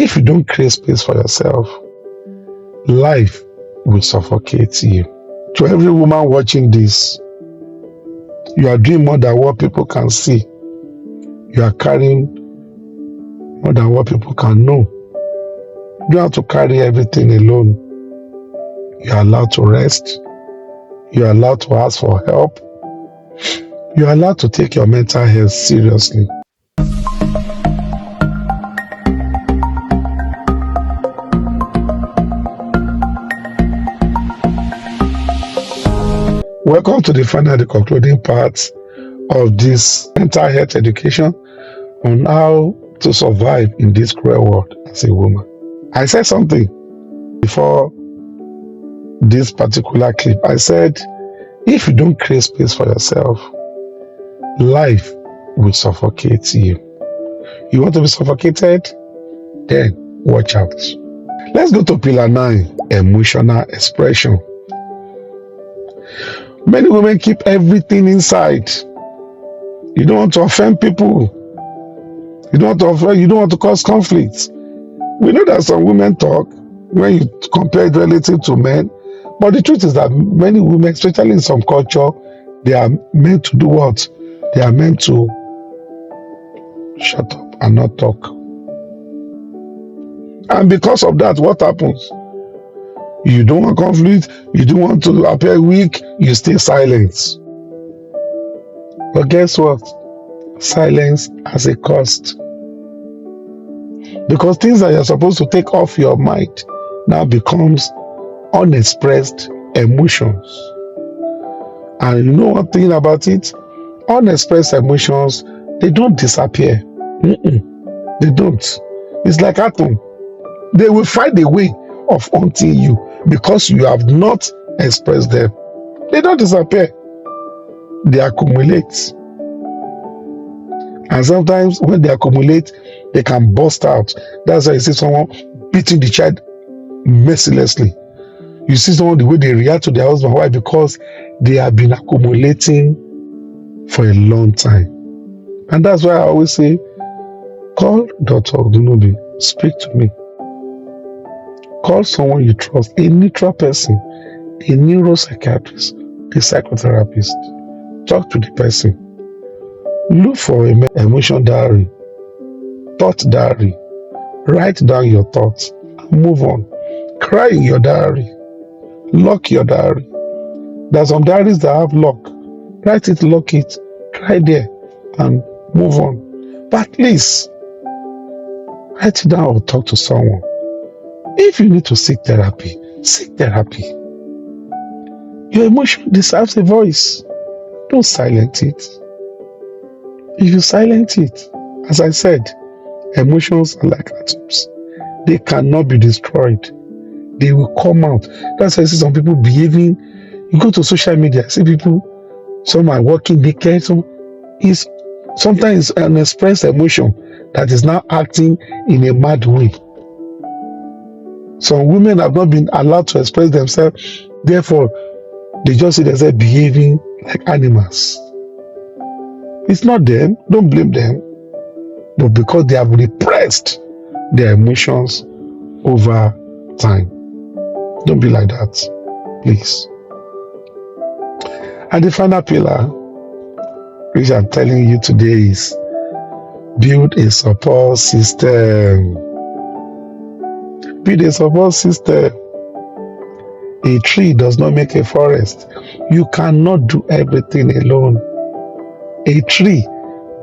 If you don't create space for yourself, life will suffocate you. To every woman watching this, you are doing more than what people can see. You are carrying more than what people can know. You don't have to carry everything alone. You are allowed to rest. You are allowed to ask for help. You are allowed to take your mental health seriously. Welcome to the concluding part of this mental health education on how to survive in this cruel world as a woman. I said something before this particular clip. I said, if you don't create space for yourself, life will suffocate you. You want to be suffocated? Then watch out. Let's go to pillar 9, emotional expression. Many women keep everything inside. You don't want to offend people. You don't want to cause conflict. We know that some women talk when you compare it relative to men, but the truth is that many women, especially in some culture, they are meant to do what? They are meant to shut up and not talk. And because of that, what happens? You don't want conflict, you don't want to appear weak, you stay silent. But guess what? Silence has a cost. Because things that you're supposed to take off your mind now becomes unexpressed emotions. And you know one thing about it? Unexpressed emotions, they don't disappear. They don't. It's like atom. They will find a way of haunting you because you have not expressed them. They don't disappear. They accumulate. And sometimes when they accumulate, they can burst out. That's why you see someone beating the child mercilessly. You see someone, the way they react to their husband. Why? Because they have been accumulating for a long time. And that's why I always say, call Dr. Odunubi, speak to me. Call someone you trust, a neutral person, a neuropsychiatrist, a psychotherapist. Talk to the person. Look for an emotion diary, thought diary. Write down your thoughts and move on. Cry in your diary. Lock your diary. There are some diaries that have lock. Write it, lock it, cry there and move on. But at least write it down or talk to someone. If you need to seek therapy, seek therapy. Your emotion deserves a voice. Don't silence it. If you silence it, as I said, emotions are like atoms. They cannot be destroyed. They will come out. That's why I see some people behaving. You go to social media, see people, some are walking naked. Sometimes an expressed emotion that is now acting in a mad way. Some women have not been allowed to express themselves, therefore, they just see themselves behaving like animals. It's not them, don't blame them, but because they have repressed their emotions over time. Don't be like that, please. And the final pillar, which I'm telling you today, is build a support system. Build a support system. A tree does not make a forest. You cannot do everything alone. A tree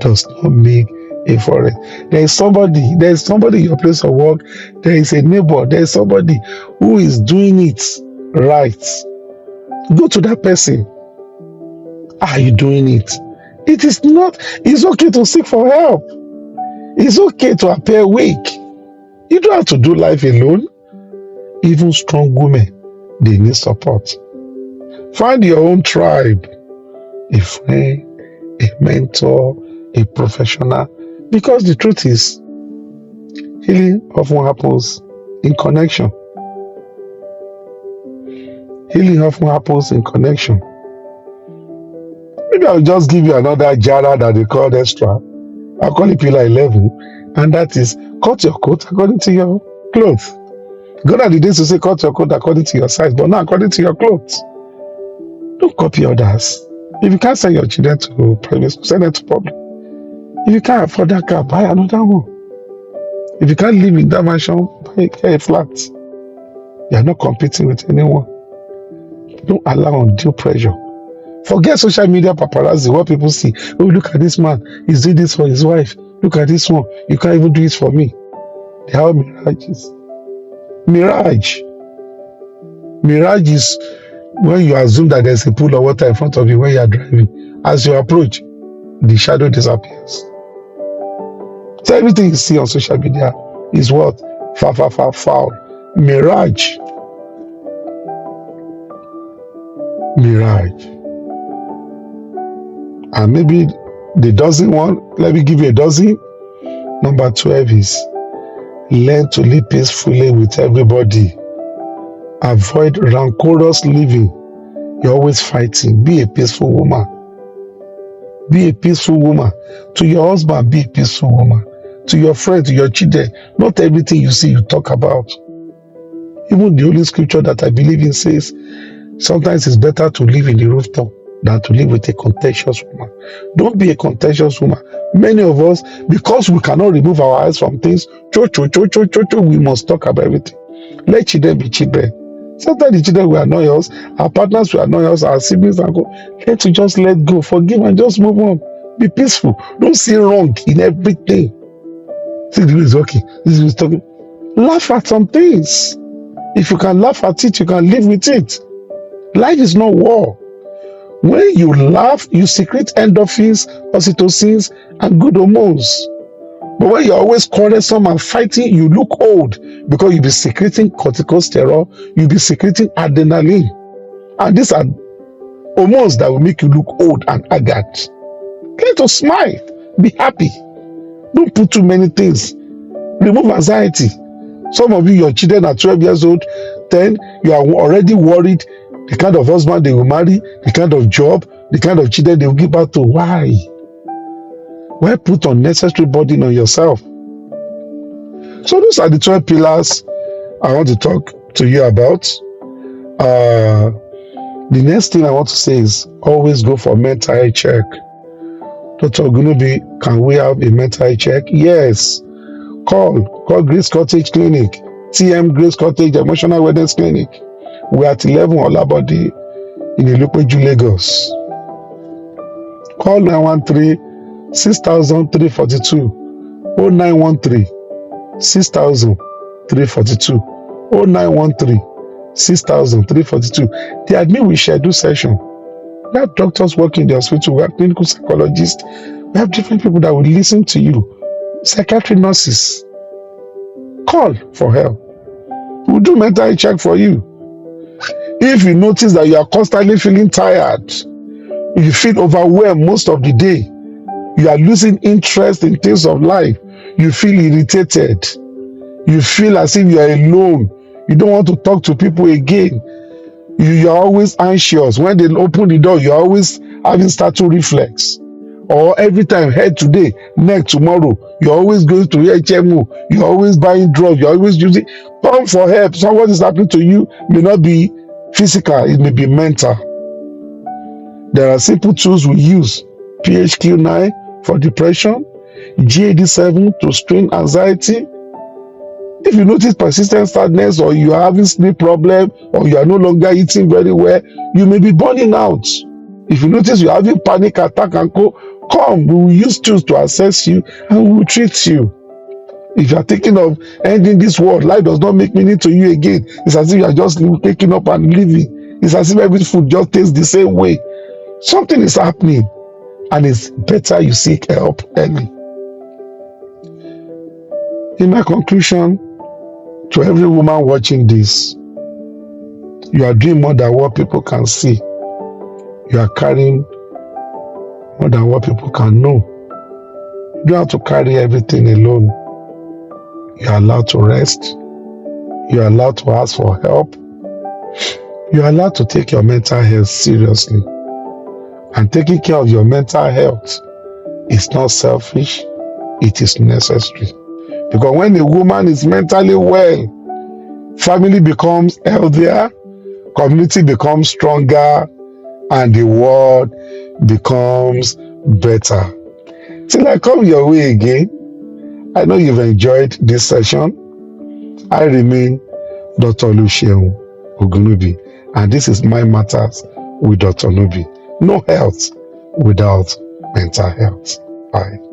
does not make a forest. There is somebody in your place of work, there is a neighbor, there is somebody who is doing it right. Go to that person. Are you doing it? It's okay to seek for help. It's okay to appear weak. You don't have to do life alone. Even strong women, they need support. Find your own tribe, a friend, a mentor, a professional. Because the truth is, healing often happens in connection. Healing often happens in connection. Maybe I'll just give you another jara that they call extra. I'll call it pillar 11. and that is cut your coat according to your clothes. Gone are the days to say cut your coat according to your size, but now according to your clothes. Don't copy others. If you can't send your children to private school, send them to public. If you can't afford that car, buy another one. If you can't live in that mansion, buy a flat. You are not competing with anyone. Don't allow undue pressure. Forget social media paparazzi, what people see. Oh, look at this man. He's doing this for his wife. Look at this one. You can't even do it for me. They are mirages. Mirage. Mirage is when you assume that there's a pool of water in front of you when you are driving. As you approach, the shadow disappears. So everything you see on social media is what? Foul. Mirage. And maybe the dozen one, let me give you a dozen. Number 12 is learn to live peacefully with everybody. Avoid rancorous living. You're always fighting. Be a peaceful woman. Be a peaceful woman. To your husband, be a peaceful woman. To your friend, to your children, not everything you see you talk about. Even the Holy Scripture that I believe in says, sometimes it's better to live in the rooftop than to live with a contentious woman. Don't be a contentious woman. Many of us, because we cannot remove our eyes from things, we must talk about everything. Let children be children. Sometimes the children will annoy us, our partners will annoy us, our siblings and go. Let's just let go, forgive and just move on. Be peaceful. Don't see wrong in everything. See, this is okay. This is talking. Laugh at some things. If you can laugh at it, you can live with it. Life is not war. When you laugh, you secrete endorphins, oxytocins, and good hormones. But when you're always quarrelsome and fighting, you look old because you'll be secreting corticosterol, you'll be secreting adrenaline. And these are hormones that will make you look old and haggard. Try to smile. Be happy. Don't put too many things. Remove anxiety. Some of you, your children are 12 years old, 10, you are already worried the kind of husband they will marry, the kind of job, the kind of children they will give birth to. Why? Why put unnecessary burden on yourself? So those are the 12 pillars I want to talk to you about. The next thing I want to say is always go for mental health check. Dr. Ogunubi, can we have a mental health check? Yes. Call Grace Cottage Clinic, TM Grace Cottage Emotional Wellness Clinic. We're at 11 Olabode in Ilupeju, Lagos. Call 913-6342, 0913-6342, 0913-6342. The admin will schedule session. We have doctors working in the hospital, we have clinical psychologists, we have different people that will listen to you. Psychiatric nurses. Call for help. We'll do mental health check for you. If you notice that you are constantly feeling tired, you feel overwhelmed most of the day, you are losing interest in things of life, you feel irritated, you feel as if you are alone, you don't want to talk to people again, you are always anxious. When they open the door, you are always having status reflex. Or every time, head today, neck tomorrow, you're always going to HMO, you're always buying drugs, you're always using. Come for help. So what is happening to you may not be physical, it may be mental. There are simple tools we use. PHQ-9 for depression, GAD-7 to strain anxiety. If you notice persistent sadness, or you are having sleep problem, or you are no longer eating very well, you may be burning out. If you notice you're having panic attack and come, we will use tools to assess you and we will treat you. If you are thinking of ending this world, life does not make meaning to you again. It's as if you are just waking up and living. It's as if every food just tastes the same way. Something is happening, and it's better you seek help early. In my conclusion, to every woman watching this, you are doing more than what people can see. You are carrying more than what people can know. You don't have to carry everything alone. You are allowed to rest. You are allowed to ask for help. You are allowed to take your mental health seriously. And taking care of your mental health is not selfish, it is necessary. Because when a woman is mentally well, family becomes healthier, community becomes stronger, and the world becomes better. Till I come your way again, I know you've enjoyed this session. I remain Dr. Oluseun Ogunubi, and this is My Matters with Dr. Nubi. No health without mental health. Bye.